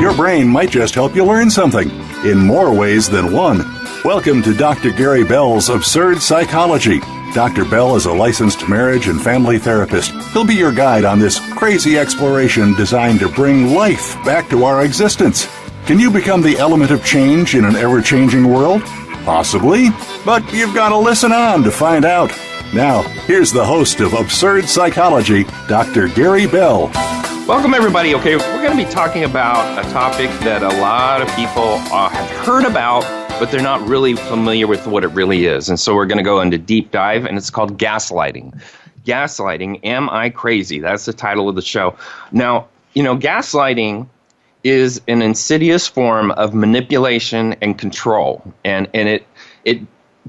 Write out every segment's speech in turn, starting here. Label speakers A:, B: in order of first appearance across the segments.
A: Your brain might just help you learn something in more ways than one. Welcome to Dr. Gary Bell's Absurd Psychology. Dr. Bell is a licensed marriage and family therapist. He'll be your guide on this crazy exploration designed to bring life back to our existence. Can you become the element of change in an ever-changing world? Possibly, but you've got to listen on to find out. Now, here's the host of Absurd Psychology, Dr. Gary Bell.
B: Welcome, everybody. Okay, we're going to be talking about a topic that a lot of people have heard about, but they're not really familiar with what it really is. And so we're going to go into deep dive, and it's called gaslighting. Gaslighting, Am I Crazy? That's the title of the show. Now, gaslighting is an insidious form of manipulation and control. And it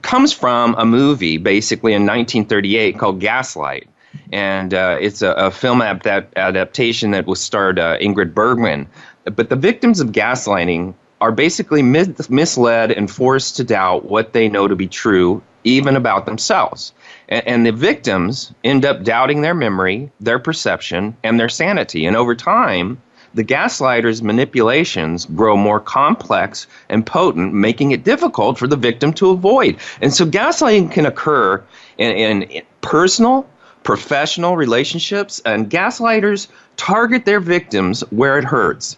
B: comes from a movie, basically, in 1938 called Gaslight. And it's a film adaptation that was starred Ingrid Bergman. But the victims of gaslighting are basically misled and forced to doubt what they know to be true, even about themselves. And the victims end up doubting their memory, their perception, and their sanity. And over time, the gaslighter's manipulations grow more complex and potent, making it difficult for the victim to avoid. And so gaslighting can occur in personal, professional relationships, and gaslighters target their victims where it hurts.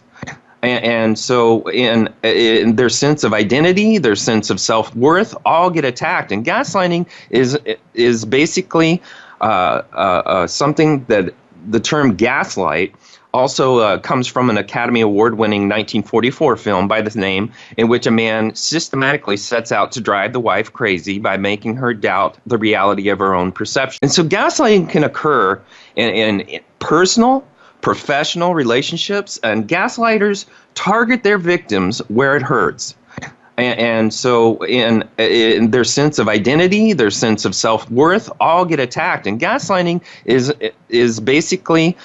B: And so in their sense of identity, their sense of self-worth, all get attacked. And gaslighting is basically something that the term gaslight also comes from an Academy Award-winning 1944 film by the name, in which a man systematically sets out to drive the wife crazy by making her doubt the reality of her own perception. And so gaslighting can occur in personal, professional relationships, and gaslighters target their victims where it hurts. And so in their sense of identity, their sense of self-worth, all get attacked. And gaslighting is basically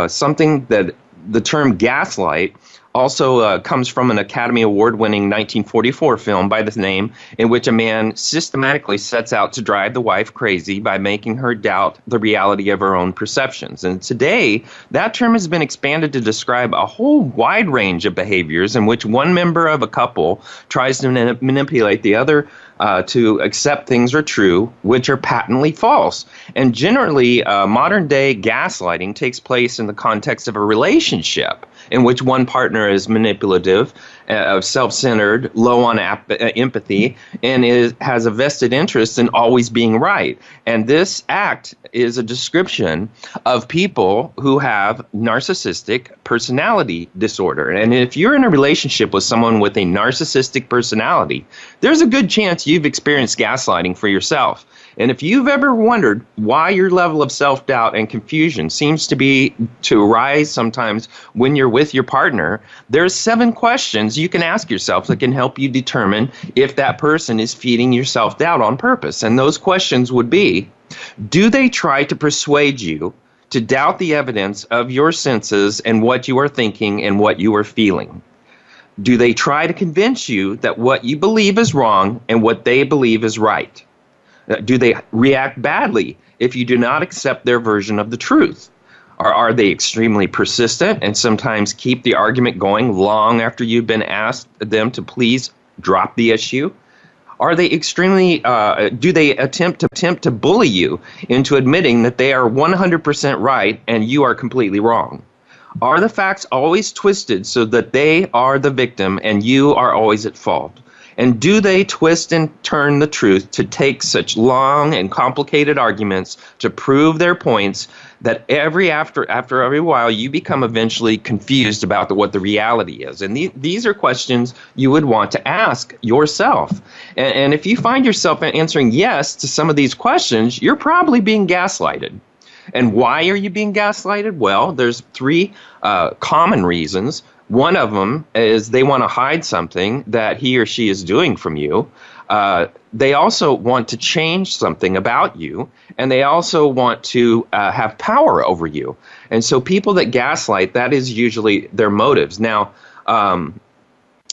B: something that the term gaslight also comes from an Academy Award-winning 1944 film by the name, in which a man systematically sets out to drive the wife crazy by making her doubt the reality of her own perceptions. And today, that term has been expanded to describe a whole wide range of behaviors in which one member of a couple tries to manipulate the other to accept things are true, which are patently false. And generally, modern-day gaslighting takes place in the context of a relationship in which one partner is manipulative, self-centered, low on empathy, and has a vested interest in always being right. And this act is a description of people who have narcissistic personality disorder. And if you're in a relationship with someone with a narcissistic personality, there's a good chance you've experienced gaslighting for yourself. And if you've ever wondered why your level of self-doubt and confusion seems to arise sometimes when you're with your partner, there's 7 questions you can ask yourself that can help you determine if that person is feeding your self-doubt on purpose. And those questions would be, do they try to persuade you to doubt the evidence of your senses and what you are thinking and what you are feeling? Do they try to convince you that what you believe is wrong and what they believe is right? Do they react badly if you do not accept their version of the truth? Or are they extremely persistent and sometimes keep the argument going long after you've been asked them to please drop the issue? Are they do they attempt to bully you into admitting that they are 100% right and you are completely wrong? Are the facts always twisted so that they are the victim and you are always at fault? And do they twist and turn the truth to take such long and complicated arguments to prove their points that after every while you become eventually confused about what the reality is? And these are questions you would want to ask yourself. And if you find yourself answering yes to some of these questions, you're probably being gaslighted. And why are you being gaslighted? Well, there's 3 common reasons. One of them is they want to hide something that he or she is doing from you. They also want to change something about you, and they also want to have power over you. And so people that gaslight, that is usually their motives. Now,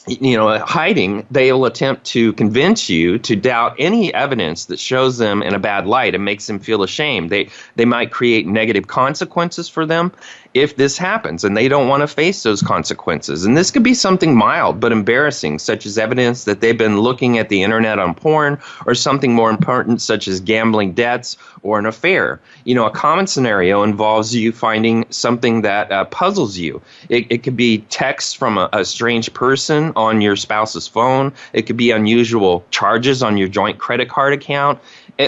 B: hiding, they'll attempt to convince you to doubt any evidence that shows them in a bad light and makes them feel ashamed. They might create negative consequences for them if this happens, and they don't want to face those consequences. And this could be something mild but embarrassing, such as evidence that they've been looking at the internet on porn, or something more important, such as gambling debts or an affair. A common scenario involves you finding something that puzzles you. It could be text from a strange person on your spouse's phone. It could be unusual charges on your joint credit card account,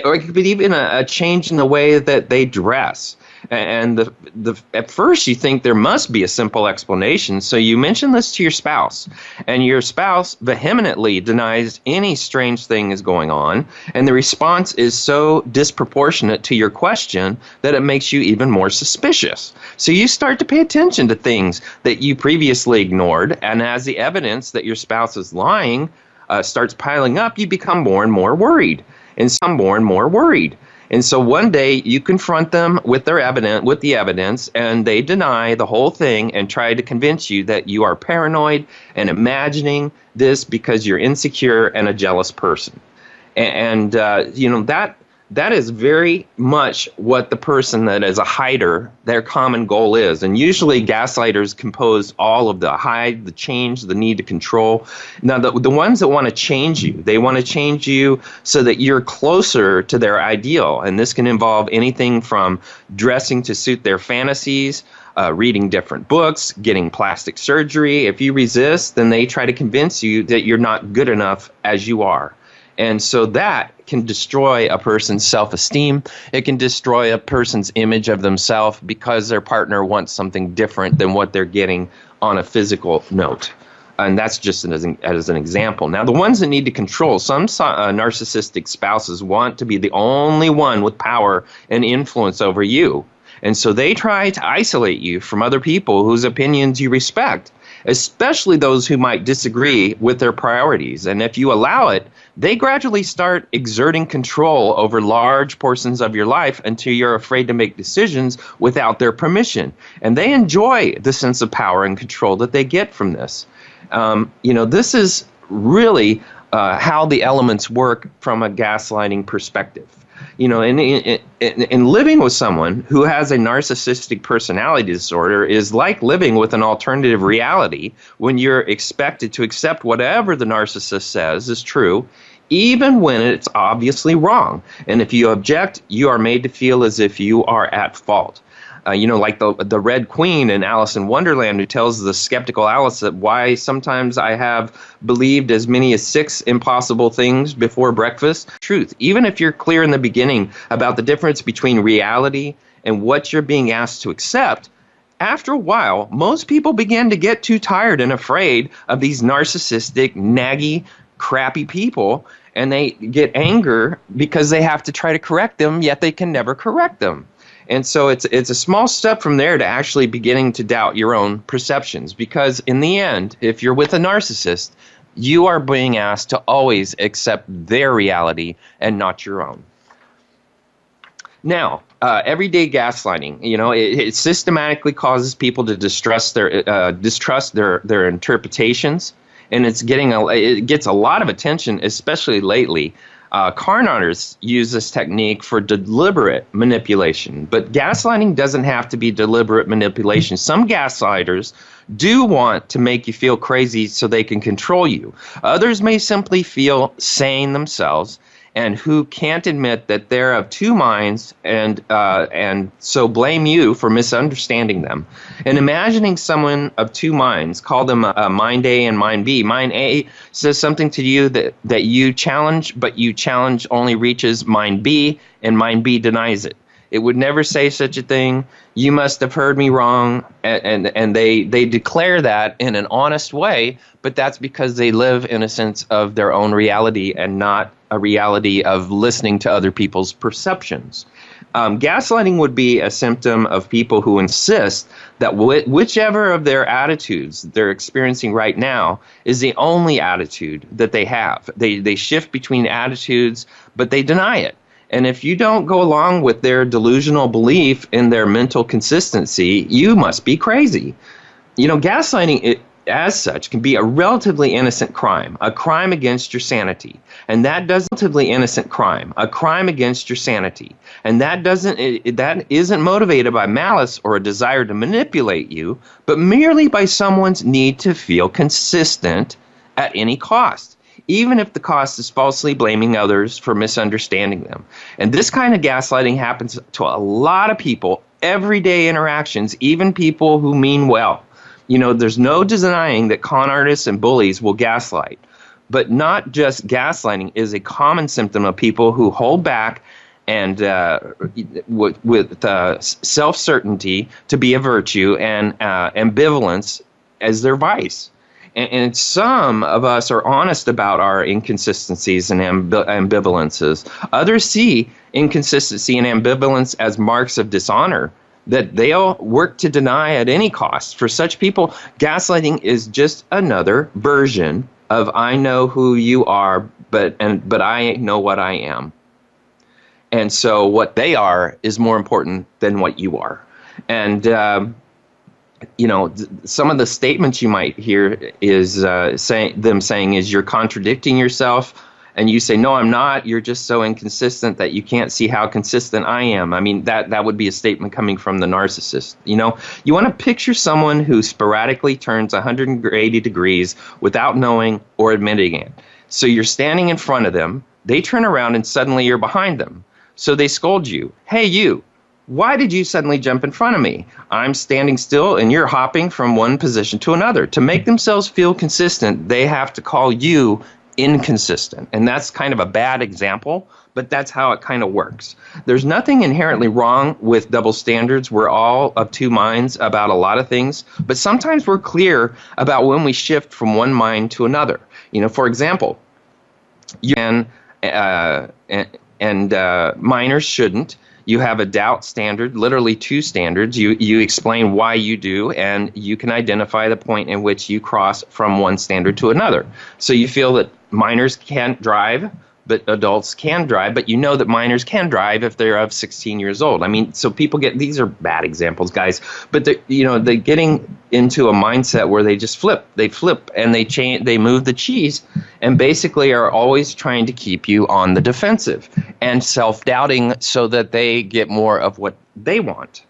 B: or it could be even a change in the way that they dress. And at first you think there must be a simple explanation, so you mention this to your spouse, and your spouse vehemently denies any strange thing is going on, and the response is so disproportionate to your question that it makes you even more suspicious. So you start to pay attention to things that you previously ignored, and as the evidence that your spouse is lying starts piling up, you become more and more worried, and some more and more worried. And so one day you confront them with the evidence, and they deny the whole thing and try to convince you that you are paranoid and imagining this because you're insecure and a jealous person. And that is very much what the person that is a hider, their common goal is. And usually gaslighters compose all of the hide, the change, the need to control. Now, the ones that want to change you, they want to change you so that you're closer to their ideal. And this can involve anything from dressing to suit their fantasies, reading different books, getting plastic surgery. If you resist, then they try to convince you that you're not good enough as you are. And so that can destroy a person's self-esteem. It can destroy a person's image of themselves because their partner wants something different than what they're getting on a physical note. And that's just as an example. Now, the ones that need to control, some narcissistic spouses want to be the only one with power and influence over you. And so they try to isolate you from other people whose opinions you respect, especially those who might disagree with their priorities. And if you allow it, they gradually start exerting control over large portions of your life until you're afraid to make decisions without their permission. And they enjoy the sense of power and control that they get from this. This is really how the elements work from a gaslighting perspective. In living with someone who has a narcissistic personality disorder is like living with an alternative reality when you're expected to accept whatever the narcissist says is true, even when it's obviously wrong. And if you object, you are made to feel as if you are at fault. Like the Red Queen in Alice in Wonderland, who tells the skeptical Alice that why sometimes I have believed as many as 6 impossible things before breakfast. Truth, even if you're clear in the beginning about the difference between reality and what you're being asked to accept, after a while, most people begin to get too tired and afraid of these narcissistic, naggy, crappy people, and they get anger because they have to try to correct them, yet they can never correct them. And so it's a small step from there to actually beginning to doubt your own perceptions, because in the end, if you're with a narcissist, you are being asked to always accept their reality and not your own. Now, everyday gaslighting, it systematically causes people to distrust their interpretations, and it gets a lot of attention, especially lately. Carnarters use this technique for deliberate manipulation, but gaslighting doesn't have to be deliberate manipulation. Some gaslighters do want to make you feel crazy so they can control you. Others may simply feel sane themselves and who can't admit that they're of two minds and so blame you for misunderstanding them. And imagining someone of two minds, call them mind A and mind B. Mind A says something to you that you challenge, but you challenge only reaches mind B, and mind B denies it. It would never say such a thing. You must have heard me wrong. And they declare that in an honest way, but that's because they live in a sense of their own reality and not a reality of listening to other people's perceptions. Gaslighting would be a symptom of people who insist that whichever of their attitudes they're experiencing right now is the only attitude that they have. They shift between attitudes, but they deny it. And if you don't go along with their delusional belief in their mental consistency, you must be crazy. Gaslighting, as such, can be a relatively innocent crime, a crime against your sanity. And that doesn't relatively innocent crime, a crime against your sanity. And that isn't motivated by malice or a desire to manipulate you, but merely by someone's need to feel consistent at any cost, even if the cost is falsely blaming others for misunderstanding them. And this kind of gaslighting happens to a lot of people, everyday interactions, even people who mean well. You know, there's no denying that con artists and bullies will gaslight. But not just gaslighting is a common symptom of people who hold back and with self-certainty to be a virtue and ambivalence as their vice. And some of us are honest about our inconsistencies and ambivalences. Others see inconsistency and ambivalence as marks of dishonor that they'll work to deny at any cost. For such people, gaslighting is just another version of I know who you are, but I know what I am. And so what they are is more important than what you are. And some of the statements you might hear is saying is you're contradicting yourself, and you say, no, I'm not. You're just so inconsistent that you can't see how consistent I am. I mean, that would be a statement coming from the narcissist. You know, you want to picture someone who sporadically turns 180 degrees without knowing or admitting it. So you're standing in front of them, they turn around, and suddenly you're behind them. So they scold you. Hey, you. Why did you suddenly jump in front of me? I'm standing still and you're hopping from one position to another. To make themselves feel consistent, they have to call you inconsistent. And that's kind of a bad example, but that's how it kind of works. There's nothing inherently wrong with double standards. We're all of two minds about a lot of things, but sometimes we're clear about when we shift from one mind to another. You know, for example, you can, minors shouldn't. You have a doubt standard, literally two standards. You explain why you do, and you can identify the point in which you cross from one standard to another. So you feel that minors can't drive, but adults can drive, but you know that minors can drive if they're of 16 years old. I mean, so people these are bad examples, guys, but they're getting into a mindset where they just flip and they move the cheese and basically are always trying to keep you on the defensive and self-doubting so that they get more of what they want.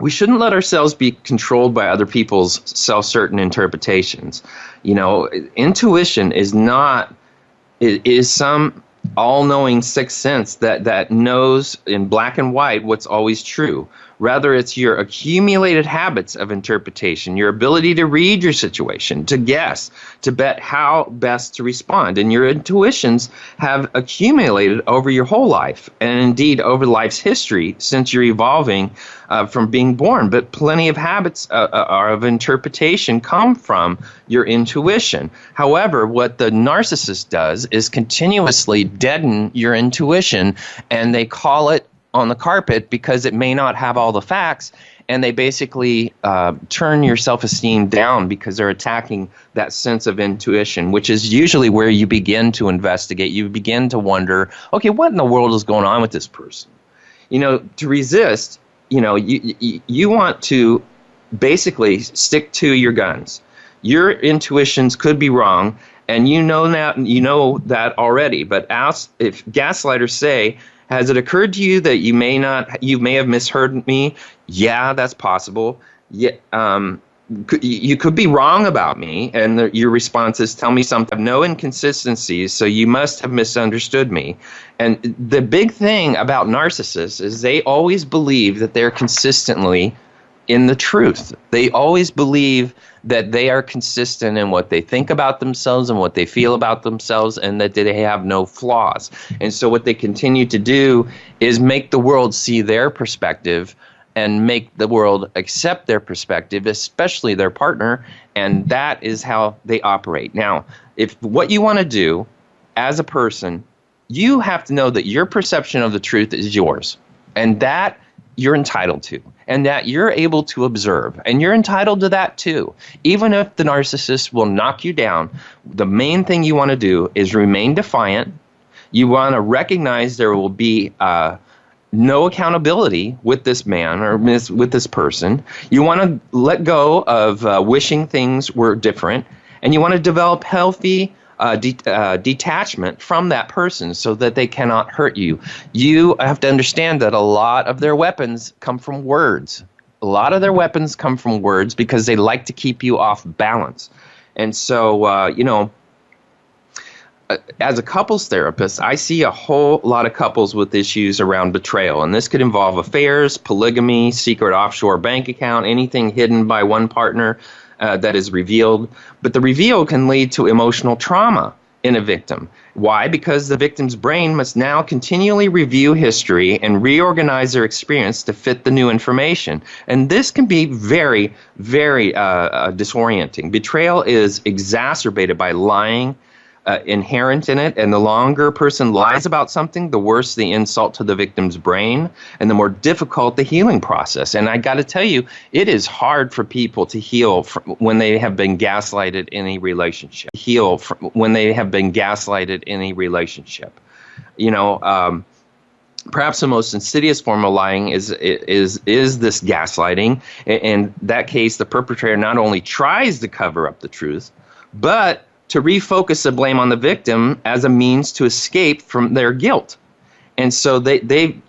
B: We shouldn't let ourselves be controlled by other people's self-certain interpretations. Intuition is some all-knowing sixth sense that knows in black and white what's always true. Rather, it's your accumulated habits of interpretation, your ability to read your situation, to guess, to bet how best to respond. And your intuitions have accumulated over your whole life, and indeed over life's history since you're evolving from being born. But plenty of habits of interpretation come from your intuition. However, what the narcissist does is continuously deaden your intuition, and they call it on the carpet because it may not have all the facts, and they basically turn your self-esteem down because they're attacking that sense of intuition, which is usually where you begin to investigate. You begin to wonder, okay, what in the world is going on with this person? To resist, you want to basically stick to your guns. Your intuitions could be wrong, and you know that already. But if gaslighters say, has it occurred to you that you may have misheard me? Yeah, that's possible. Yeah, you could be wrong about me, and your response is, tell me something. I have no inconsistencies, so you must have misunderstood me. And the big thing about narcissists is they always believe that they're consistently in the truth. They always believe that they are consistent in what they think about themselves and what they feel about themselves, and that they have no flaws. And so what they continue to do is make the world see their perspective and make the world accept their perspective, especially their partner, and that is how they operate. Now, if what you want to do as a person, you have to know that your perception of the truth is yours, and that you're entitled to, and that you're able to observe, and you're entitled to that too. Even if the narcissist will knock you down, the main thing you want to do is remain defiant. You want to recognize there will be no accountability with this man or with this person. You want to let go of wishing things were different, and you want to develop healthy detachment from that person so that they cannot hurt you. You have to understand that a lot of their weapons come from words. A lot of their weapons come from words because they like to keep you off balance. And so, as a couples therapist, I see a whole lot of couples with issues around betrayal. And this could involve affairs, polygamy, secret offshore bank account, anything hidden by one partner that is revealed. But the reveal can lead to emotional trauma in a victim. Why? Because the victim's brain must now continually review history and reorganize their experience to fit the new information. And this can be very, very disorienting. Betrayal is exacerbated by lying inherent in it, and the longer a person lies about something, the worse the insult to the victim's brain, and the more difficult the healing process. And I got to tell you, it is hard for people to heal when they have been gaslighted in a relationship. Perhaps the most insidious form of lying is this gaslighting. In that case, the perpetrator not only tries to cover up the truth, but to refocus the blame on the victim as a means to escape from their guilt. And so they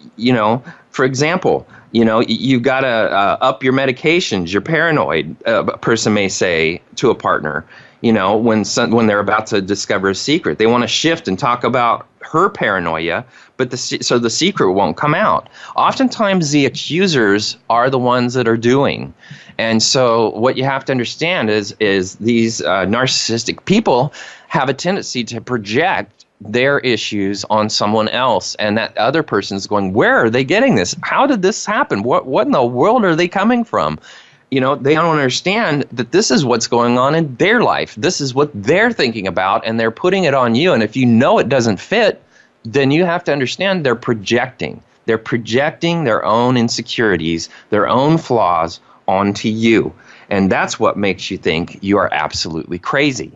B: for example, you've got to up your medications. You're paranoid, a person may say to a partner, when they're about to discover a secret. They want to shift and talk about her paranoia, but so the secret won't come out. Oftentimes, the accusers are the ones that are doing. And so what you have to understand is these narcissistic people have a tendency to project their issues on someone else, and that other person's going, where are they getting this? How did this happen? What in the world are they coming from? They don't understand that this is what's going on in their life. This is what they're thinking about, and they're putting it on you. And if you know it doesn't fit, then you have to understand they're projecting. They're projecting their own insecurities, their own flaws onto you. And that's what makes you think you are absolutely crazy.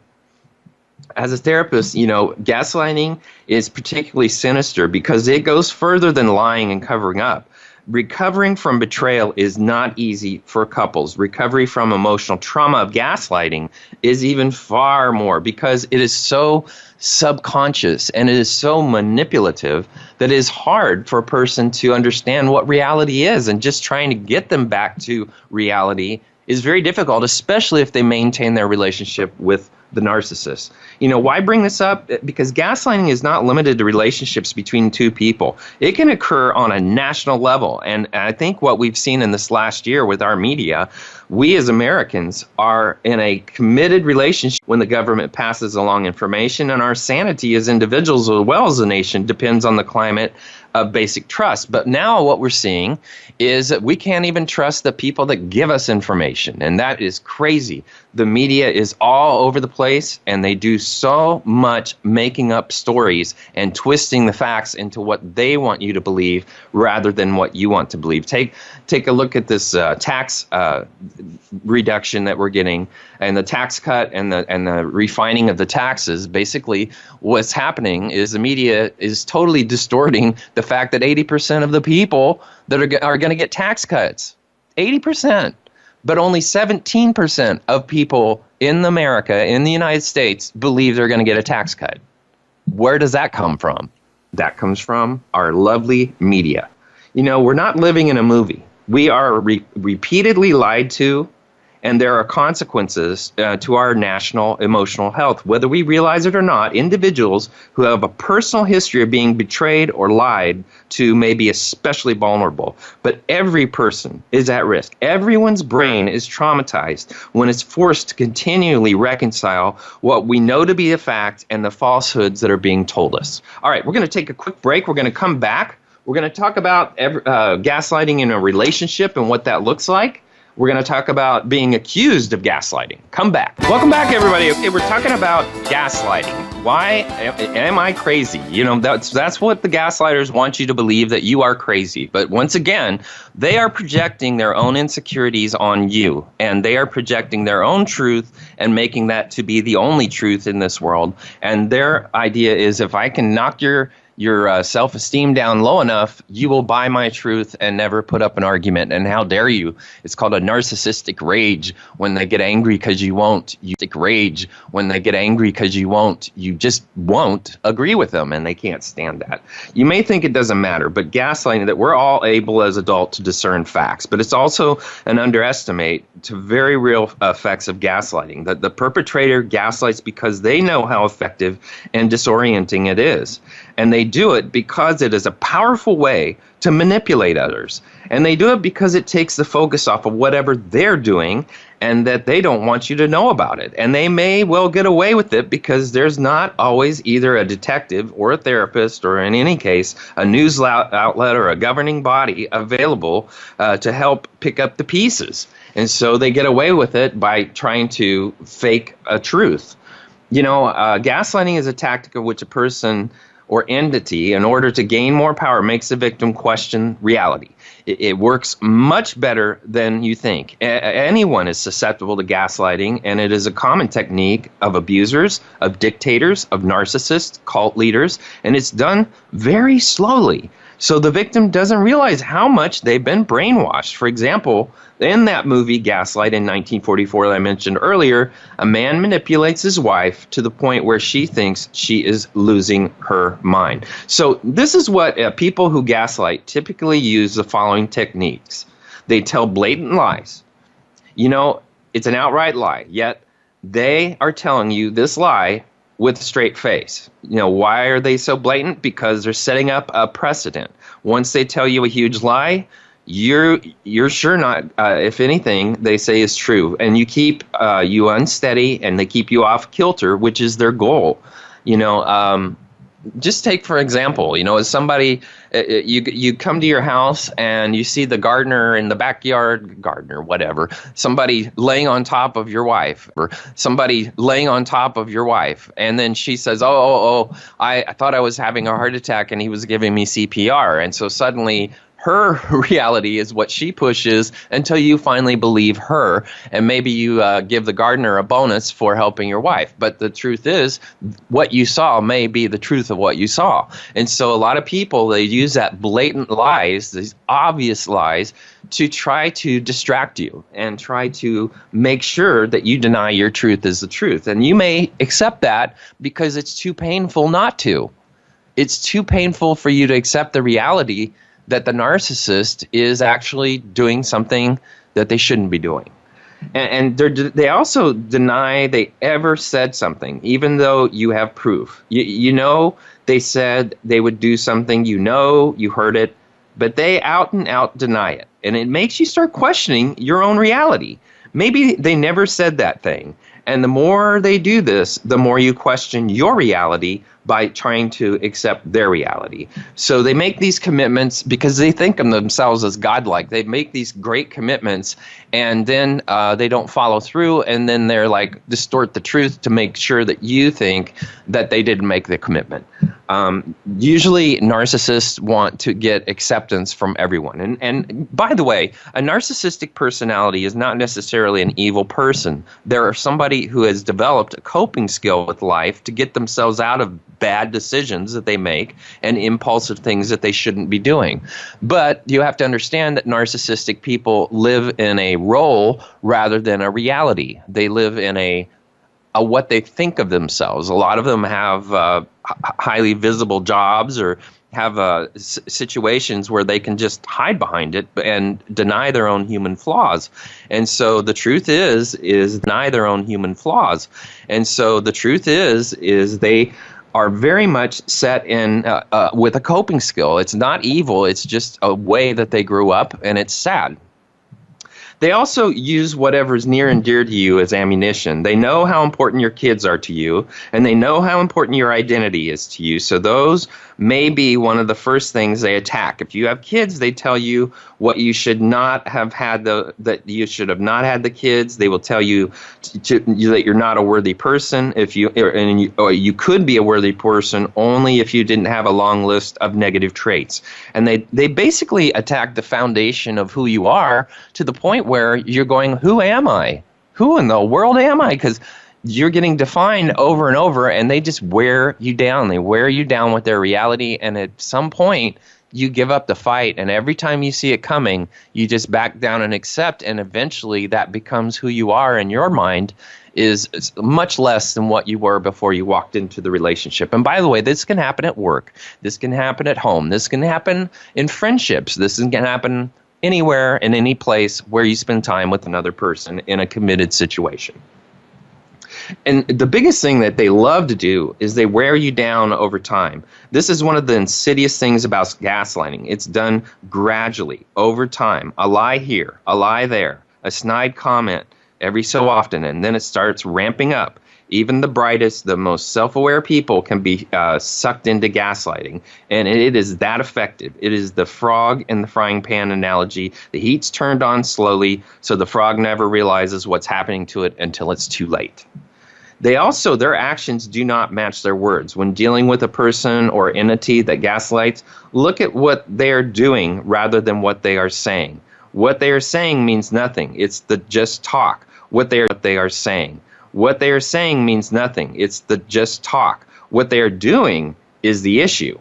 B: As a therapist, gaslighting is particularly sinister because it goes further than lying and covering up. Recovering from betrayal is not easy for couples. Recovery from emotional trauma of gaslighting is even far more, because it is so subconscious and it is so manipulative that it is hard for a person to understand what reality is, and just trying to get them back to reality is very difficult, especially if they maintain their relationship with the narcissist. Why bring this up? Because gaslighting is not limited to relationships between two people. It can occur on a national level. And I think what we've seen in this last year with our media, we as Americans are in a committed relationship when the government passes along information, and our sanity as individuals as well as a nation depends on the climate of basic trust. But now what we're seeing is that we can't even trust the people that give us information, and that is crazy. The media is all over the place, and they do so much making up stories and twisting the facts into what they want you to believe rather than what you want to believe. Take a look at this tax reduction that we're getting, and the tax cut and the refining of the taxes. Basically, what's happening is the media is totally distorting the fact that 80% of the people that are going to get tax cuts, 80%. But only 17% of people in America, in the United States, believe they're going to get a tax cut. Where does that come from? That comes from our lovely media. We're not living in a movie. We are repeatedly lied to, and there are consequences to our national emotional health. Whether we realize it or not, individuals who have a personal history of being betrayed or lied to may be especially vulnerable. But every person is at risk. Everyone's brain is traumatized when it's forced to continually reconcile what we know to be a fact and the falsehoods that are being told us. All right, we're going to take a quick break. We're going to come back. We're going to talk about gaslighting in a relationship and what that looks like. We're going to talk about being accused of gaslighting. Come back. Welcome back, everybody. Okay, we're talking about gaslighting. Why am I crazy? That's what the gaslighters want you to believe, that you are crazy. But once again, they are projecting their own insecurities on you, and they are projecting their own truth and making that to be the only truth in this world. And their idea is, if I can knock your your self-esteem down low enough, you will buy my truth and never put up an argument. And how dare you? It's called a narcissistic rage. When they get angry because you won't. You rage when they get angry because you won't. You just won't agree with them, and they can't stand that. You may think it doesn't matter, but gaslighting, that we're all able as adults to discern facts, but it's also an underestimate to very real effects of gaslighting. That the perpetrator gaslights because they know how effective and disorienting it is. And they do it because it is a powerful way to manipulate others. And they do it because it takes the focus off of whatever they're doing and that they don't want you to know about it. And they may well get away with it because there's not always either a detective or a therapist or, in any case, a news outlet or a governing body available to help pick up the pieces. And so they get away with it by trying to fake a truth. Gaslighting is a tactic of which a person or entity, in order to gain more power, makes the victim question reality. It works much better than you think. Anyone is susceptible to gaslighting, and it is a common technique of abusers, of dictators, of narcissists, cult leaders, and it's done very slowly. So the victim doesn't realize how much they've been brainwashed. For example, in that movie Gaslight in 1944 that I mentioned earlier, a man manipulates his wife to the point where she thinks she is losing her mind. So this is what people who gaslight typically use the following techniques. They tell blatant lies. It's an outright lie, yet they are telling you this lie with a straight face. Why are they so blatant? Because they're setting up a precedent. Once they tell you a huge lie, you're sure not, if anything they say is true. And you keep you unsteady, and they keep you off kilter, which is their goal. Just take, for example, as somebody, you come to your house and you see the gardener in the backyard, whatever, somebody laying on top of your wife, and then she says, I thought I was having a heart attack and he was giving me CPR. And so suddenly her reality is what she pushes until you finally believe her, and maybe you give the gardener a bonus for helping your wife. But the truth is, what you saw may be the truth of what you saw. And so a lot of people, they use that blatant lies, these obvious lies, to try to distract you and try to make sure that you deny your truth is the truth. And you may accept that because it's too painful not to. It's too painful for you to accept the reality that the narcissist is actually doing something that they shouldn't be doing. And they also deny they ever said something, even though you have proof. They said they would do something, you heard it, but they out and out deny it. And it makes you start questioning your own reality. Maybe they never said that thing. And the more they do this, the more you question your reality by trying to accept their reality. So they make these commitments because they think of themselves as godlike. They make these great commitments, and then they don't follow through, and then they're like distort the truth to make sure that you think that they didn't make the commitment. Usually narcissists want to get acceptance from everyone. And by the way, a narcissistic personality is not necessarily an evil person. They're somebody who has developed a coping skill with life to get themselves out of bad decisions that they make and impulsive things that they shouldn't be doing. But you have to understand that narcissistic people live in a role rather than a reality. They live in a what they think of themselves. A lot of them have highly visible jobs or have situations where they can just hide behind it and deny their own human flaws. And so the truth is deny their own human flaws. And so the truth is they are very much set in with a coping skill. It's not evil. It's just a way that they grew up, and it's sad. They also use whatever's near and dear to you as ammunition. They know how important your kids are to you, and they know how important your identity is to you. So those may be one of the first things they attack. If you have kids, they tell you what you should not have had, that you should have not had the kids. They will tell you that you're not a worthy person. Or you could be a worthy person only if you didn't have a long list of negative traits. And they basically attack the foundation of who you are to the point where you're going, who am I? Who in the world am I? Because you're getting defined over and over, and they just wear you down. They wear you down with their reality, and at some point, you give up the fight, and every time you see it coming, you just back down and accept, and eventually that becomes who you are in your mind, is much less than what you were before you walked into the relationship. And by the way, this can happen at work. This can happen at home. This can happen in friendships. This can happen anywhere, in any place where you spend time with another person in a committed situation. And the biggest thing that they love to do is they wear you down over time. This is one of the insidious things about gaslighting. It's done gradually, over time. A lie here, a lie there, a snide comment every so often, and then it starts ramping up. Even the brightest, the most self-aware people can be sucked into gaslighting, and it is that effective. It is the frog in the frying pan analogy. The heat's turned on slowly, so the frog never realizes what's happening to it until it's too late. Their actions do not match their words. When dealing with a person or entity that gaslights, look at what they are doing rather than what they are saying. What they are saying means nothing. It's the just talk. What they are saying. What they are saying means nothing. It's the just talk. What they are doing is the issue.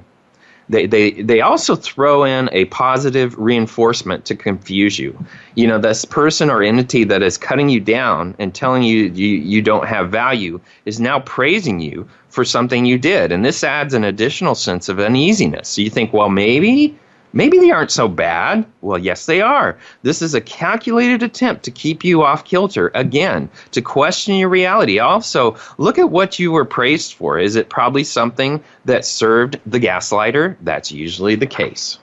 B: They also throw in a positive reinforcement to confuse you. You know, this person or entity that is cutting you down and telling you don't have value is now praising you for something you did. And this adds an additional sense of uneasiness. So you think, well, maybe they aren't so bad. Well, yes, they are. This is a calculated attempt to keep you off kilter, again, to question your reality. Also, look at what you were praised for. Is it probably something that served the gaslighter? That's usually the case.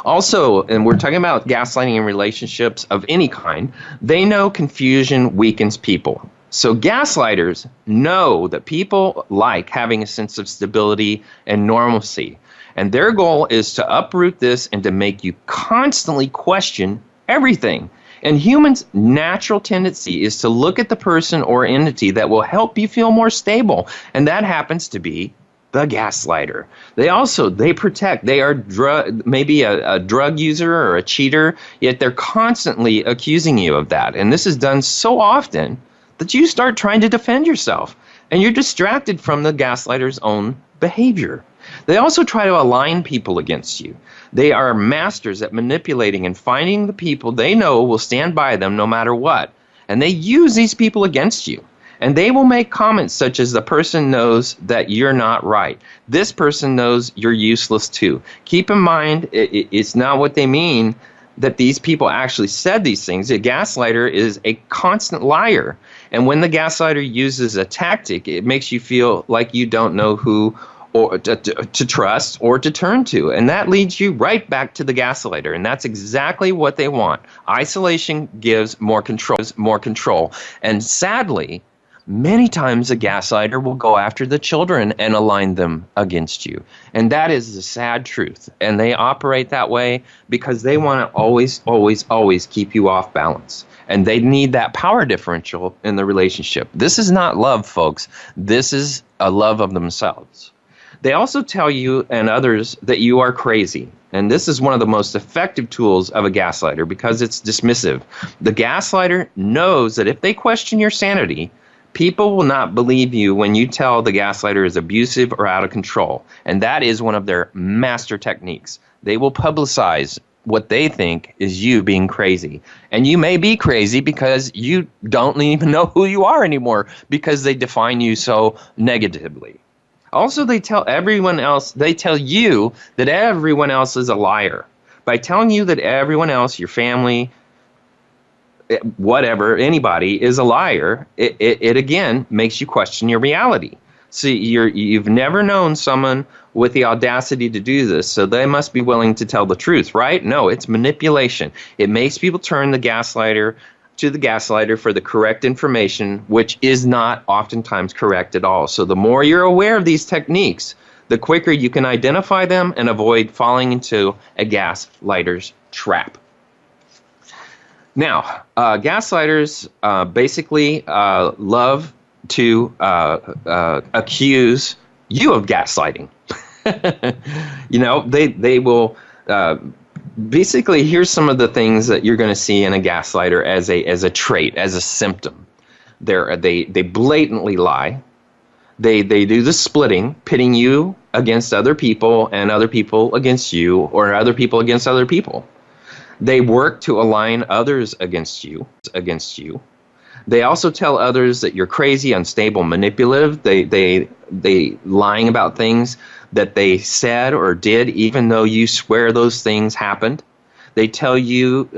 B: Also, and we're talking about gaslighting in relationships of any kind, they know confusion weakens people. So gaslighters know that people like having a sense of stability and normalcy. And their goal is to uproot this and to make you constantly question everything. And humans' natural tendency is to look at the person or entity that will help you feel more stable. And that happens to be the gaslighter. They protect. They are maybe a drug user or a cheater, yet they're constantly accusing you of that. And this is done so often that you start trying to defend yourself. And you're distracted from the gaslighter's own behavior. They also try to align people against you. They are masters at manipulating and finding the people they know will stand by them no matter what. And they use these people against you. And they will make comments such as, the person knows that you're not right. This person knows you're useless too. Keep in mind, it's not what they mean that these people actually said these things. A gaslighter is a constant liar. And when the gaslighter uses a tactic, it makes you feel like you don't know who or to trust or to turn to. And that leads you right back to the gaslighter. And that's exactly what they want. Isolation gives more control. And sadly, many times a gaslighter will go after the children and align them against you. And that is the sad truth. And they operate that way because they want to always keep you off balance. And they need that power differential in the relationship. This is not love, folks. This is a love of themselves. They also tell you and others that you are crazy. And this is one of the most effective tools of a gaslighter because it's dismissive. The gaslighter knows that if they question your sanity, people will not believe you when you tell the gaslighter is abusive or out of control. And that is one of their master techniques. They will publicize what they think is you being crazy. And you may be crazy because you don't even know who you are anymore because they define you so negatively. Also, they tell you that everyone else is a liar. By telling you that everyone else, your family, whatever, anybody is a liar, it again makes you question your reality. See, you've never known someone with the audacity to do this, so they must be willing to tell the truth, right? No, it's manipulation. It makes people turn to the gaslighter for the correct information, which is not oftentimes correct at all. So the more you're aware of these techniques, the quicker you can identify them and avoid falling into a gaslighter's trap. Now, gaslighters basically love to accuse you of gaslighting. You know, they will basically, here's some of the things that you're going to see in a gaslighter as a trait, as a symptom. They blatantly lie. They do the splitting, pitting you against other people and other people against you, or other people against other people. They work to align others against you. They also tell others that you're crazy, unstable, manipulative. They lying about things that they said or did, even though you swear those things happened. They tell you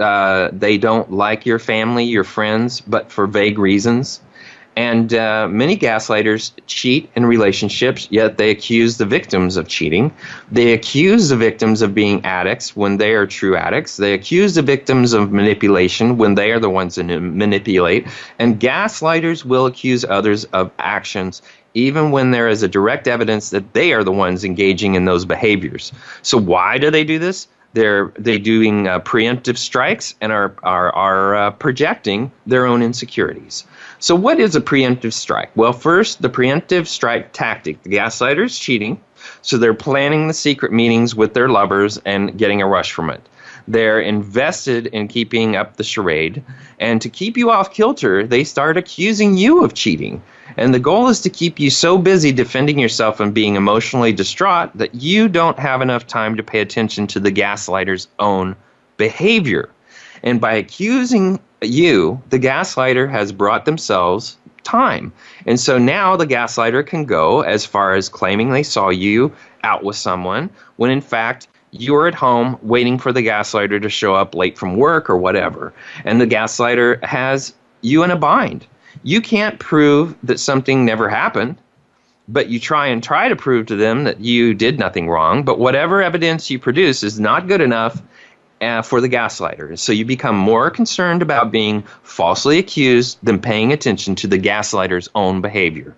B: they don't like your family, your friends, but for vague reasons. And many gaslighters cheat in relationships, yet they accuse the victims of cheating. They accuse the victims of being addicts when they are true addicts. They accuse the victims of manipulation when they are the ones that manipulate. And gaslighters will accuse others of actions even when there is a direct evidence that they are the ones engaging in those behaviors. So why do they do this? They're doing preemptive strikes and are projecting their own insecurities. So what is a preemptive strike? Well, first, the preemptive strike tactic. The gaslighter is cheating, so they're planning the secret meetings with their lovers and getting a rush from it. They're invested in keeping up the charade, and to keep you off kilter, they start accusing you of cheating. And the goal is to keep you so busy defending yourself and being emotionally distraught that you don't have enough time to pay attention to the gaslighter's own behavior. And by accusing you, the gaslighter has brought themselves time. And so now the gaslighter can go as far as claiming they saw you out with someone when in fact you're at home waiting for the gaslighter to show up late from work or whatever. And the gaslighter has you in a bind. You can't prove that something never happened, but you try to prove to them that you did nothing wrong. But whatever evidence you produce is not good enough for the gaslighter. So you become more concerned about being falsely accused than paying attention to the gaslighter's own behavior.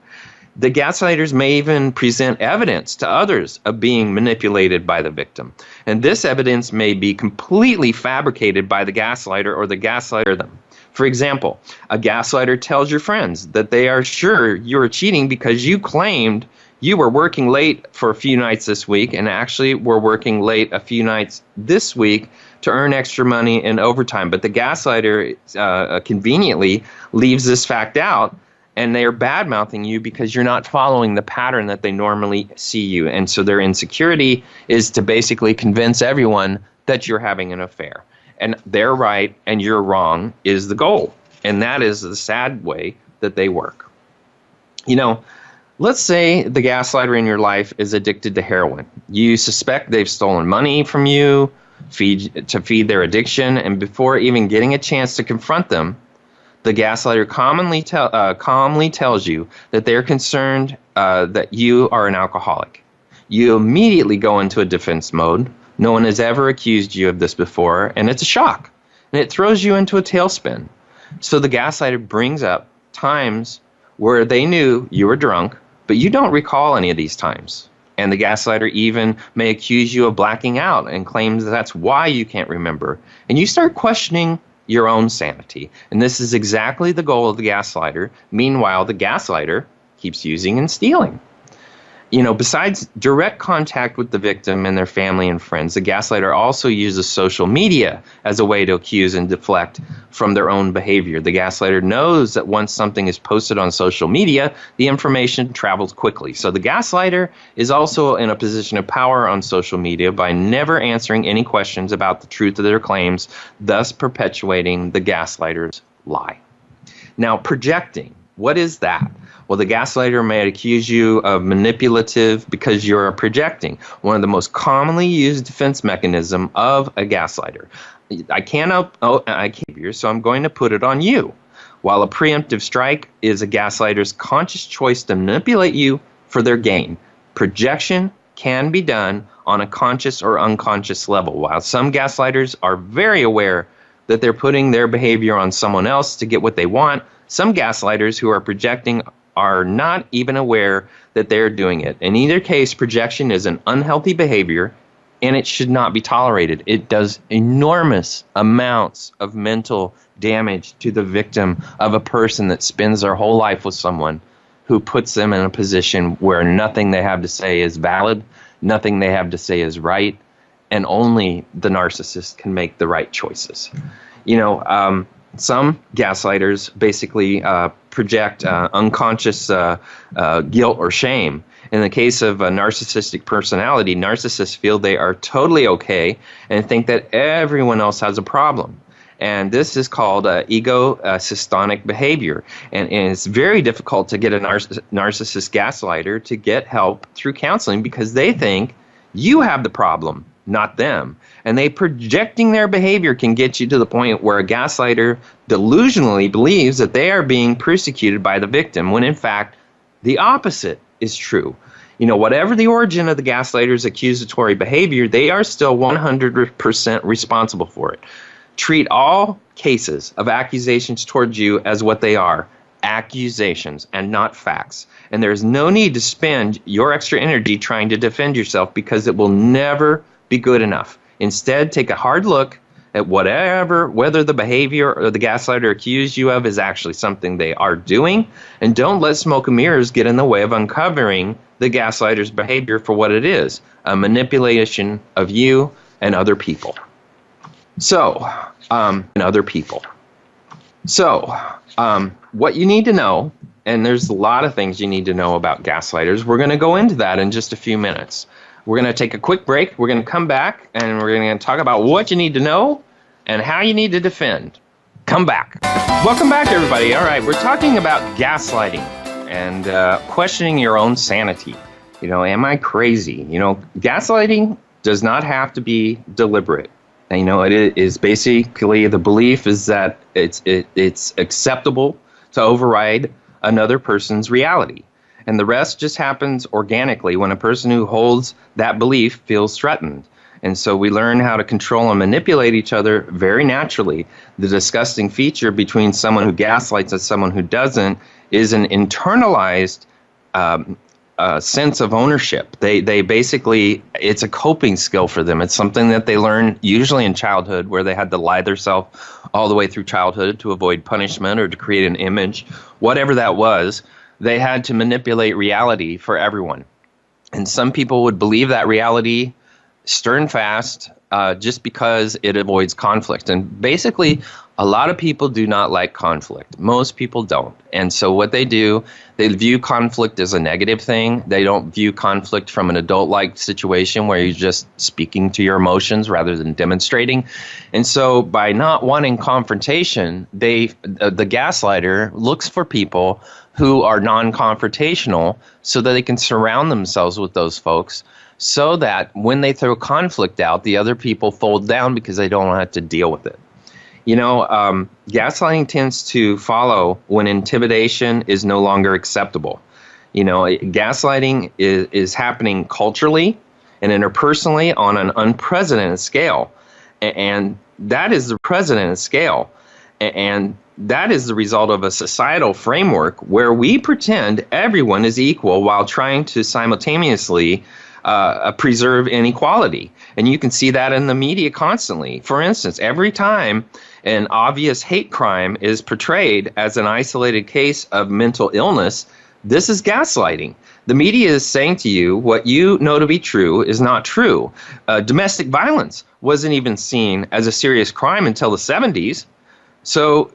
B: The gaslighters may even present evidence to others of being manipulated by the victim. And this evidence may be completely fabricated by the gaslighter or the gaslighter them. For example, a gaslighter tells your friends that they are sure you are cheating because you claimed you were working late for a few nights this week and actually were working late a few nights this week to earn extra money in overtime. But the gaslighter conveniently leaves this fact out, and they are bad-mouthing you because you're not following the pattern that they normally see you. And so their insecurity is to basically convince everyone that you're having an affair. And they're right and you're wrong is the goal. And that is the sad way that they work. You know, let's say the gaslighter in your life is addicted to heroin. You suspect they've stolen money from you to feed their addiction, and before even getting a chance to confront them, the gaslighter calmly tells you that they're concerned that you are an alcoholic. You immediately go into a defense mode. No one has ever accused you of this before, and it's a shock. And it throws you into a tailspin. So the gaslighter brings up times where they knew you were drunk, but you don't recall any of these times. And the gaslighter even may accuse you of blacking out and claims that's why you can't remember. And you start questioning your own sanity. And this is exactly the goal of the gaslighter. Meanwhile, the gaslighter keeps using and stealing. You know, besides direct contact with the victim and their family and friends, the gaslighter also uses social media as a way to accuse and deflect from their own behavior. The gaslighter knows that once something is posted on social media, the information travels quickly. So the gaslighter is also in a position of power on social media by never answering any questions about the truth of their claims, thus perpetuating the gaslighter's lie. Now, projecting. What is that? Well, the gaslighter may accuse you of manipulative because you're projecting, one of the most commonly used defense mechanism of a gaslighter. I can't so I'm going to put it on you. While a preemptive strike is a gaslighter's conscious choice to manipulate you for their gain, projection can be done on a conscious or unconscious level. While some gaslighters are very aware that they're putting their behavior on someone else to get what they want, some gaslighters who are projecting are not even aware that they're doing it. In either case, projection is an unhealthy behavior, and it should not be tolerated. It does enormous amounts of mental damage to the victim of a person that spends their whole life with someone who puts them in a position where nothing they have to say is valid, nothing they have to say is right, and only the narcissist can make the right choices. You know, Some gaslighters basically project unconscious guilt or shame. In the case of a narcissistic personality, narcissists feel they are totally okay and think that everyone else has a problem. And this is called ego-systonic behavior. And it's very difficult to get a narcissist gaslighter to get help through counseling because they think you have the problem, not them. And projecting their behavior can get you to the point where a gaslighter delusionally believes that they are being persecuted by the victim, when in fact, the opposite is true. Whatever the origin of the gaslighter's accusatory behavior, they are still 100% responsible for it. Treat all cases of accusations towards you as what they are, accusations and not facts. And there's no need to spend your extra energy trying to defend yourself because it will never be good enough. Instead, take a hard look at whether the behavior or the gaslighter accused you of is actually something they are doing, and don't let smoke and mirrors get in the way of uncovering the gaslighter's behavior for what it is, a manipulation of you and other people. What you need to know, and there's a lot of things you need to know about gaslighters. We're going to go into that in just a few minutes. We're going to take a quick break. We're going to come back, and we're going to talk about what you need to know and how you need to defend. Come back. Welcome back, everybody. All right, we're talking about gaslighting and questioning your own sanity. Am I crazy? Gaslighting does not have to be deliberate. It is basically the belief is that it's acceptable to override another person's reality. And the rest just happens organically when a person who holds that belief feels threatened. And so we learn how to control and manipulate each other very naturally. The disgusting feature between someone who gaslights and someone who doesn't is an internalized sense of ownership. They basically, it's a coping skill for them. It's something that they learn usually in childhood, where they had to lie themselves all the way through childhood to avoid punishment or to create an image. Whatever that was, they had to manipulate reality for everyone. And some people would believe that reality stern fast just because it avoids conflict. And basically, a lot of people do not like conflict. Most people don't. And so what they do, they view conflict as a negative thing. They don't view conflict from an adult-like situation where you're just speaking to your emotions rather than demonstrating. And so by not wanting confrontation, the gaslighter looks for people who are non-confrontational so that they can surround themselves with those folks, so that when they throw conflict out, the other people fold down because they don't have to deal with it. Gaslighting tends to follow when intimidation is no longer acceptable. Gaslighting is happening culturally and interpersonally on an unprecedented scale. And that is the precedented scale. And that is the result of a societal framework where we pretend everyone is equal while trying to simultaneously preserve inequality. And you can see that in the media constantly. For instance, every time an obvious hate crime is portrayed as an isolated case of mental illness, this is gaslighting. The media is saying to you what you know to be true is not true. Domestic violence wasn't even seen as a serious crime until the 70s. So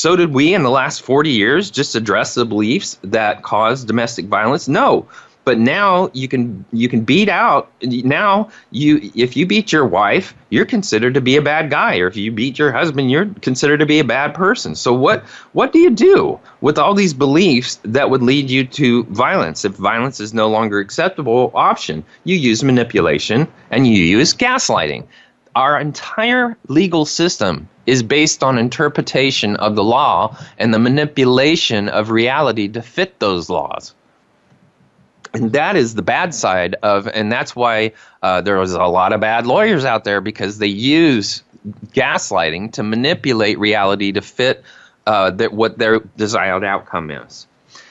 B: did we in the last 40 years just address the beliefs that caused domestic violence? No. But now you can beat out. Now if you beat your wife, you're considered to be a bad guy, or if you beat your husband, you're considered to be a bad person. So what do you do with all these beliefs that would lead you to violence? If violence is no longer acceptable option, you use manipulation and you use gaslighting. Our entire legal system is based on interpretation of the law and the manipulation of reality to fit those laws. And that is the bad side of, and that's why there was a lot of bad lawyers out there, because they use gaslighting to manipulate reality to fit what their desired outcome is.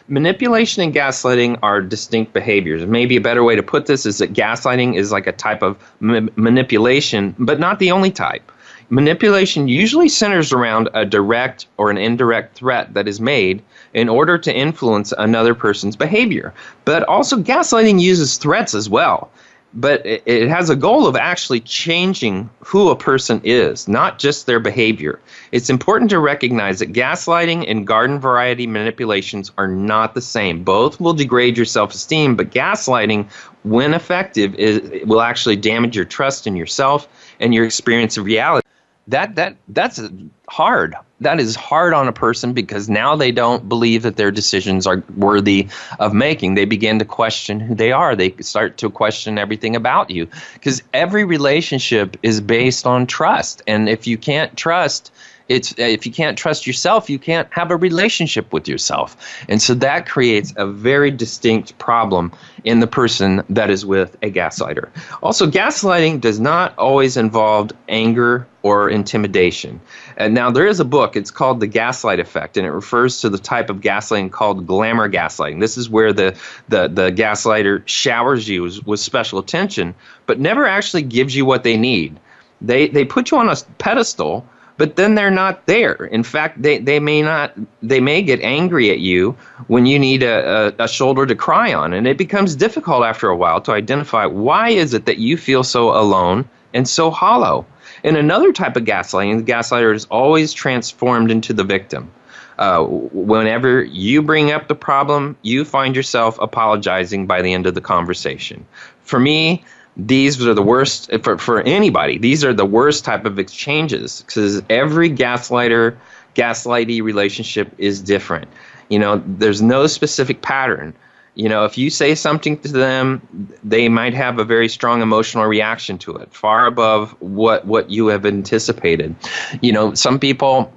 B: Manipulation and gaslighting are distinct behaviors. Maybe a better way to put this is that gaslighting is like a type of manipulation, but not the only type. Manipulation usually centers around a direct or an indirect threat that is made in order to influence another person's behavior. But also gaslighting uses threats as well. but it has a goal of actually changing who a person is, not just their behavior. It's important to recognize that gaslighting and garden variety manipulations are not the same. Both will degrade your self-esteem, but gaslighting, when effective, will actually damage your trust in yourself and your experience of reality. That's hard. That is hard on a person because now they don't believe that their decisions are worthy of making. They begin to question who they are. They start to question everything about you because every relationship is based on trust. And if you can't trust, if you can't trust yourself, you can't have a relationship with yourself. And so that creates a very distinct problem in the person that is with a gaslighter. Also, gaslighting does not always involve anger or intimidation. And now there is a book, it's called The Gaslight Effect, and it refers to the type of gaslighting called glamour gaslighting. This is where the gaslighter showers you with special attention, but never actually gives you what they need. They put you on a pedestal, but then they're not there. In fact, they may get angry at you when you need a shoulder to cry on. And it becomes difficult after a while to identify why is it that you feel so alone and so hollow. In another type of gaslighting, the gaslighter is always transformed into the victim. Whenever you bring up the problem, you find yourself apologizing by the end of the conversation. For me, these are the worst, for anybody, these are the worst type of exchanges because every gaslighty relationship is different. There's no specific pattern. If you say something to them, they might have a very strong emotional reaction to it, far above what you have anticipated. Some people,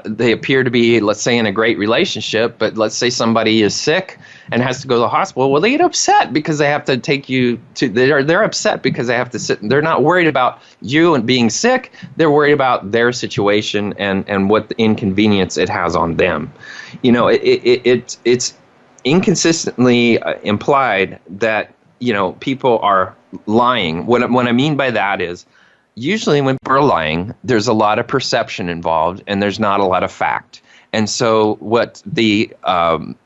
B: they appear to be, let's say, in a great relationship, but let's say somebody is sick and has to go to the hospital. Well, they get upset because they have to take you to, they're upset because they have to sit. They're not worried about you and being sick. They're worried about their situation and what the inconvenience it has on them. It's inconsistently implied that, people are lying. What I mean by that is, usually when people are lying, there's a lot of perception involved and there's not a lot of fact. And so what the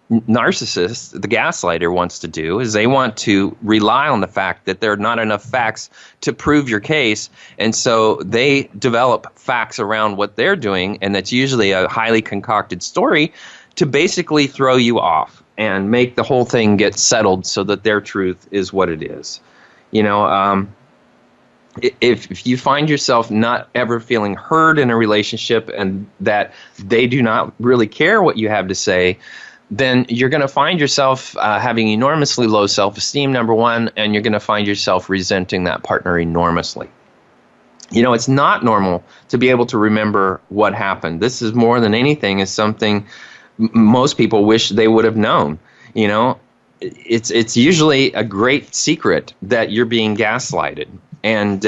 B: narcissist, the gaslighter, wants to do is they want to rely on the fact that there are not enough facts to prove your case. And so they develop facts around what they're doing, and that's usually a highly concocted story to basically throw you off and make the whole thing get settled so that their truth is what it is. If you find yourself not ever feeling heard in a relationship and that they do not really care what you have to say, then you're going to find yourself having enormously low self-esteem, number one, and you're going to find yourself resenting that partner enormously. It's not normal to be able to remember what happened. This is more than anything is something most people wish they would have known. It's usually a great secret that you're being gaslighted. And,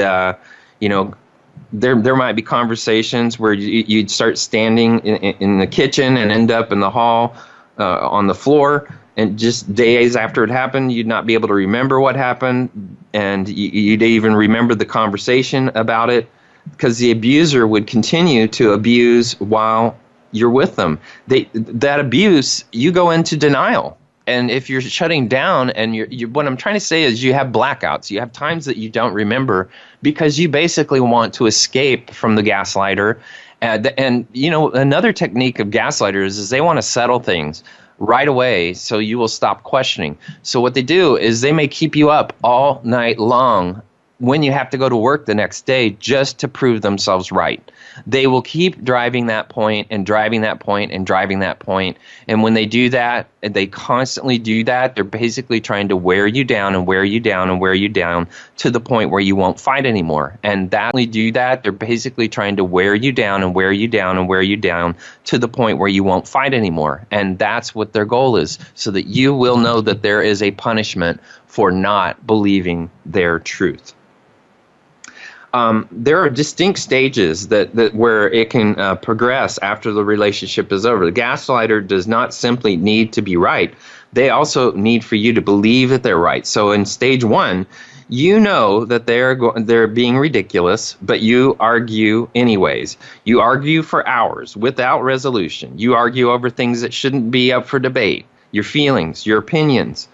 B: there might be conversations where you'd start standing in the kitchen and end up in the hall on the floor. And just days after it happened, you'd not be able to remember what happened. And you'd even remember the conversation about it because the abuser would continue to abuse while you're with them. That abuse, you go into denial. And if you're shutting down and what I'm trying to say is you have blackouts. You have times that you don't remember because you basically want to escape from the gaslighter. And another technique of gaslighters is they want to settle things right away so you will stop questioning. So what they do is they may keep you up all night long when you have to go to work the next day just to prove themselves right. They will keep driving that point and driving that point and driving that point. And when they do that, and they constantly do that, they're basically trying to wear you down and wear you down and wear you down to the point where you won't fight anymore. And that when they do that, they're basically trying to wear you down and wear you down and wear you down to the point where you won't fight anymore. And that's what their goal is, so that you will know that there is a punishment for not believing their truth. There are distinct stages that where it can progress after the relationship is over. The gaslighter does not simply need to be right. They also need for you to believe that they're right. So in stage one, you know that they're being ridiculous, but you argue anyways. You argue for hours without resolution. You argue over things that shouldn't be up for debate. Your feelings, your opinions.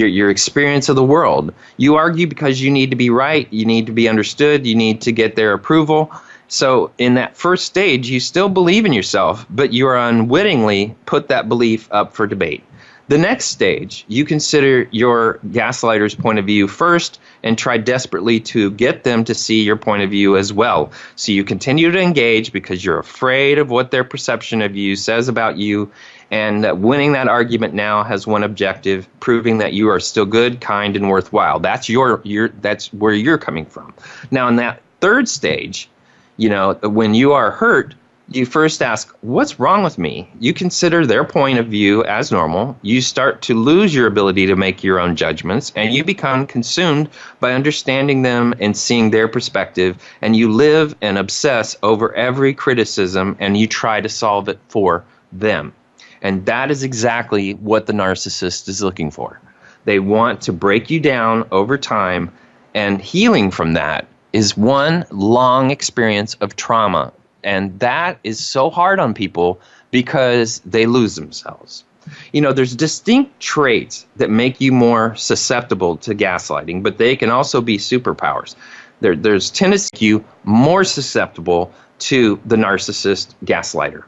B: your experience of the world. You argue because you need to be right, you need to be understood, you need to get their approval. So in that first stage, you still believe in yourself, but you are unwittingly put that belief up for debate. The next stage, you consider your gaslighter's point of view first and try desperately to get them to see your point of view as well. So you continue to engage because you're afraid of what their perception of you says about you. And winning that argument now has one objective: proving that you are still good, kind, and worthwhile. That's that's where you're coming from. Now, in that third stage, when you are hurt, you first ask, what's wrong with me? You consider their point of view as normal. You start to lose your ability to make your own judgments, and you become consumed by understanding them and seeing their perspective, and you live and obsess over every criticism, and you try to solve it for them. And that is exactly what the narcissist is looking for. They want to break you down over time, and healing from that is one long experience of trauma. And that is so hard on people because they lose themselves. There's distinct traits that make you more susceptible to gaslighting, but they can also be superpowers. There's tendency to make you more susceptible to the narcissist gaslighter.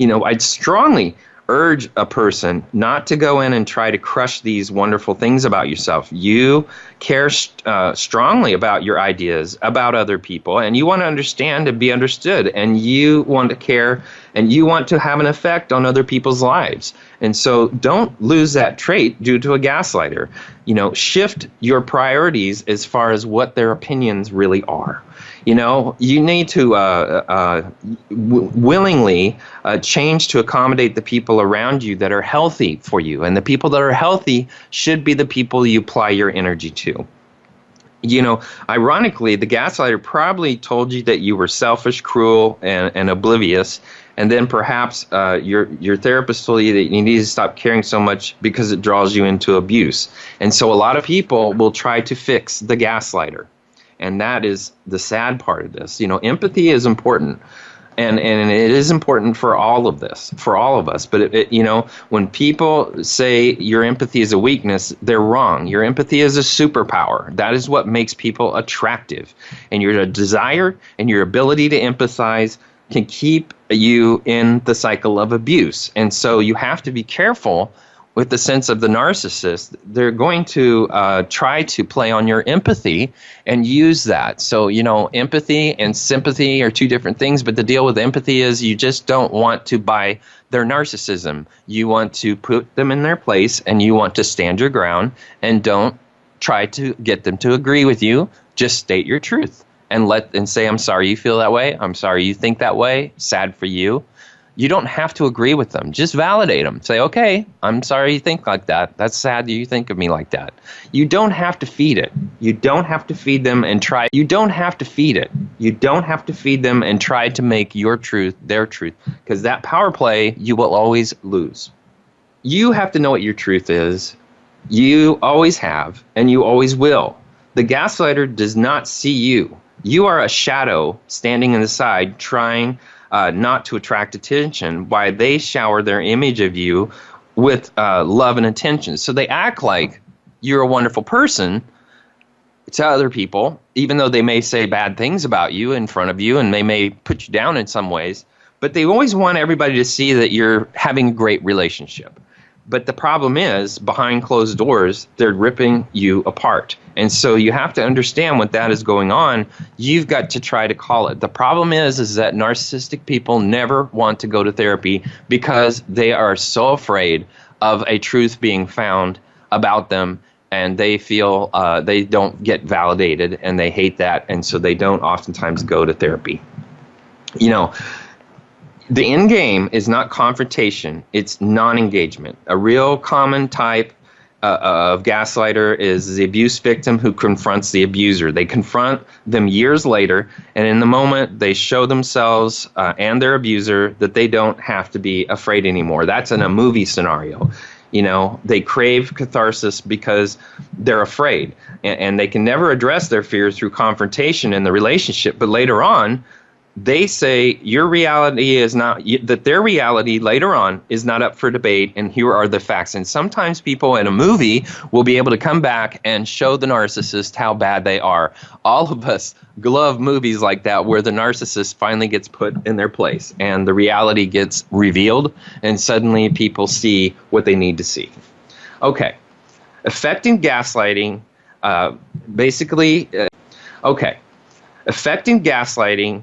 B: I'd strongly urge a person not to go in and try to crush these wonderful things about yourself. You care strongly about your ideas, about other people, and you want to understand and be understood, and you want to care, and you want to have an effect on other people's lives. And so don't lose that trait due to a gaslighter. Shift your priorities as far as what their opinions really are. You need to willingly change to accommodate the people around you that are healthy for you. And the people that are healthy should be the people you apply your energy to. Ironically, the gaslighter probably told you that you were selfish, cruel, and oblivious. And then perhaps your therapist told you that you need to stop caring so much because it draws you into abuse. And so a lot of people will try to fix the gaslighter. And that is the sad part of this. Empathy is important. And it is important for all of this, for all of us. But, when people say your empathy is a weakness, they're wrong. Your empathy is a superpower. That is what makes people attractive. And your desire and your ability to empathize can keep you in the cycle of abuse. And so you have to be careful with the sense of the narcissist. They're going to try to play on your empathy and use that. So, empathy and sympathy are two different things, but the deal with empathy is you just don't want to buy their narcissism. You want to put them in their place, and you want to stand your ground, and don't try to get them to agree with you. Just state your truth and say, I'm sorry you feel that way. I'm sorry you think that way. Sad for you. You don't have to agree with them. Just validate them. Say, okay, I'm sorry you think like that. That's sad that you think of me like that. You don't have to feed it. You don't have to feed them and try. You don't have to feed it. You don't have to feed them and try to make your truth their truth, because that power play you will always lose. You have to know what your truth is. You always have, and you always will. The gaslighter does not see you. You are a shadow standing in the side trying not to attract attention, while they shower their image of you with love and attention. So they act like you're a wonderful person to other people, even though they may say bad things about you in front of you, and they may put you down in some ways, but they always want everybody to see that you're having a great relationship. But the problem is, behind closed doors, they're ripping you apart. And so you have to understand what that is going on. You've got to try to call it. The problem is that narcissistic people never want to go to therapy because they are so afraid of a truth being found about them, and they feel they don't get validated, and they hate that, and so they don't oftentimes go to therapy. The end game is not confrontation, it's non-engagement. A real common type of gaslighter is the abuse victim who confronts the abuser. They confront them years later, and in the moment they show themselves and their abuser that they don't have to be afraid anymore. That's in a movie scenario. They crave catharsis because they're afraid, and they can never address their fears through confrontation in the relationship, but later on, they say your reality is not, that their reality later on is not up for debate, and here are the facts. And sometimes people in a movie will be able to come back and show the narcissist how bad they are. All of us love movies like that where the narcissist finally gets put in their place and the reality gets revealed, and suddenly people see what they need to see. Okay. Affecting gaslighting, Affecting gaslighting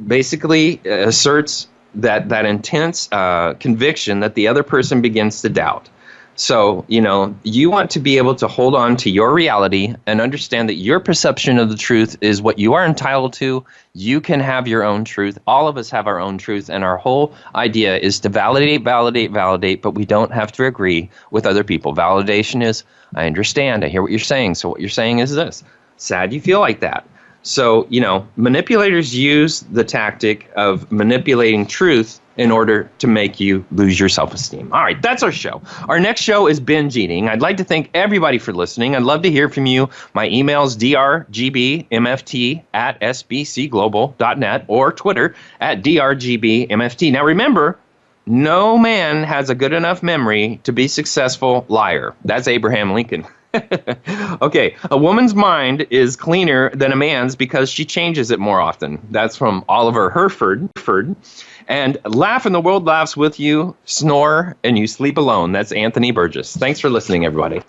B: basically asserts that intense conviction that the other person begins to doubt. So, you want to be able to hold on to your reality and understand that your perception of the truth is what you are entitled to. You can have your own truth. All of us have our own truth, and our whole idea is to validate, but we don't have to agree with other people. Validation is, I understand, I hear what you're saying, so what you're saying is this. Sad you feel like that. So, manipulators use the tactic of manipulating truth in order to make you lose your self-esteem. All right, that's our show. Our next show is binge eating. I'd like to thank everybody for listening. I'd love to hear from you. My email is drgbmft@sbcglobal.net or Twitter @drgbmft. Now remember, no man has a good enough memory to be successful liar. That's Abraham Lincoln. Okay, a woman's mind is cleaner than a man's because she changes it more often. That's from Oliver Herford. And laugh and the world laughs with you, snore and you sleep alone. That's Anthony Burgess. Thanks for listening, everybody.